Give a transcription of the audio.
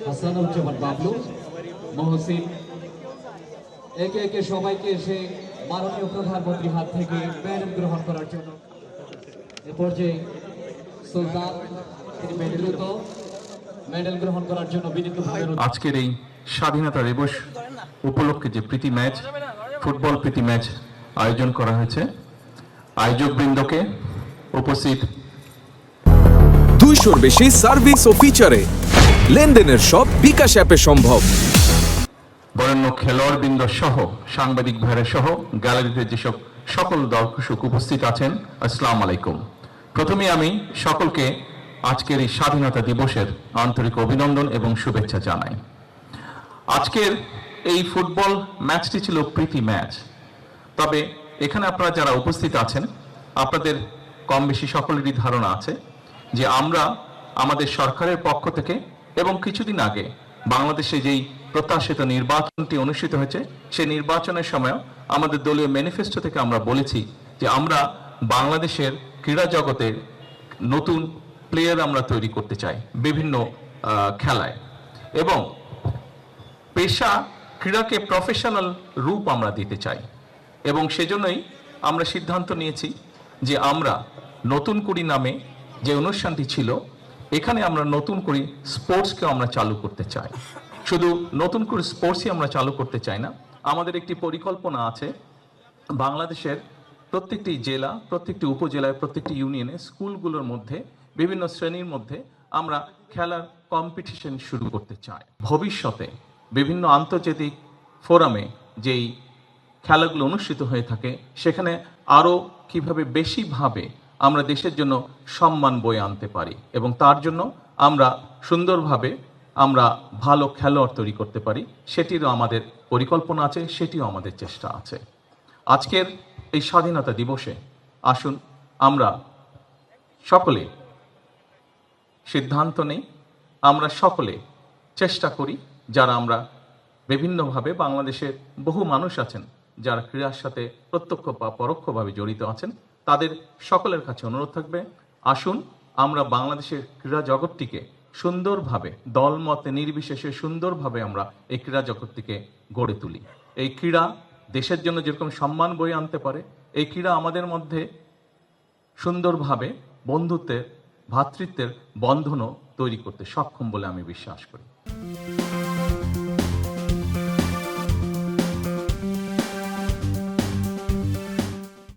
হাসানুজ্জামান বাবলু, মহসিন, একে একে সবাইকে এসে মাননীয় প্রধানমন্ত্রীর হাত থেকে মেডেল গ্রহণ করার জন্য এ পর্যায়ে সুলতান তিনি মেডেল গ্রহণ করার জন্য বিনীতভাবে আজকের এই স্বাধীনতা দিবস উপলক্ষে যে প্রীতি ম্যাচ, ফুটবল প্রীতি ম্যাচ আয়োজন করা হয়েছে, আয়োজকবৃন্দকে উপস্থিত 200-র বেশি সার্ভিস ও ফিচারে লেনদেনের সব বিকাশ অ্যাপে সম্ভব। বরেণ্য খেলোয়াড়বৃন্দ সহ সাংবাদিক ভাইরা সহ গ্যালারিতে যেসব সকল দর্শক উপস্থিত আছেন, আসসালামু আলাইকুম। প্রথমে আমি সকলকে আজকের এই স্বাধীনতা দিবসের আন্তরিক অভিনন্দন এবং শুভেচ্ছা জানাই। আজকের এই ফুটবল ম্যাচটি ছিল প্রীতি ম্যাচ। তবে এখানে আপনারা যারা উপস্থিত আছেন, আপনাদের কম বেশি সকলেরই ধারণা আছে যে আমরা আমাদের সরকারের পক্ষ থেকে এবং কিছুদিন আগে বাংলাদেশে যেই প্রত্যাশিত নির্বাচনটি অনুষ্ঠিত হয়েছে, সেই নির্বাচনের সময় আমাদের দলীয় ম্যানিফেস্টো থেকে আমরা বলেছি যে আমরা বাংলাদেশের ক্রীড়া জগতে নতুন প্লেয়ার আমরা তৈরি করতে চাই বিভিন্ন খেলায়, এবং পেশা ক্রীড়াকে প্রফেশনাল রূপ আমরা দিতে চাই। এবং সেজন্যই আমরা সিদ্ধান্ত নিয়েছি যে আমরা নতুন কুড়ি নামে যে অনুষ্ঠানটি ছিল, এখানে আমরা নতুন করে স্পোর্টসকে আমরা চালু করতে চাই। শুধু নতুন করে স্পোর্টসই আমরা চালু করতে চাই না, আমাদের একটি পরিকল্পনা আছে বাংলাদেশের প্রত্যেকটি জেলা, প্রত্যেকটি উপজেলায়, প্রত্যেকটি ইউনিয়নে, স্কুলগুলোর মধ্যে, বিভিন্ন শ্রেণীর মধ্যে আমরা খেলার কম্পিটিশন শুরু করতে চাই। ভবিষ্যতে বিভিন্ন আন্তর্জাতিক ফোরামে যেই খেলাগুলো অনুষ্ঠিত হয়ে থাকে, সেখানে আরও কিভাবে বেশিভাবে আমরা দেশের জন্য সম্মান বয়ে আনতে পারি এবং তার জন্য আমরা সুন্দরভাবে আমরা ভালো খেলোয়াড় তৈরি করতে পারি, সেটিরও আমাদের পরিকল্পনা আছে, সেটিও আমাদের চেষ্টা আছে। আজকের এই স্বাধীনতা দিবসে আসুন আমরা সকলে সিদ্ধান্ত নেই, আমরা সকলে চেষ্টা করি, যারা আমরা বিভিন্নভাবে বাংলাদেশের বহু মানুষ আছেন যারা ক্রীড়ার সাথে প্রত্যক্ষ বা পরোক্ষভাবে জড়িত আছেন, তাদের সকলের কাছে অনুরোধ থাকবে, আসুন আমরা বাংলাদেশের ক্রীড়া জগৎটিকে সুন্দরভাবে, দলমতে নির্বিশেষে সুন্দরভাবে আমরা এই ক্রীড়া জগৎটিকে গড়ে তুলি। এই ক্রীড়া দেশের জন্য যেরকম সম্মান বয়ে আনতে পারে, এই ক্রীড়া আমাদের মধ্যে সুন্দরভাবে বন্ধুত্বের, ভ্রাতৃত্বের বন্ধনও তৈরি করতে সক্ষম বলে আমি বিশ্বাস করি।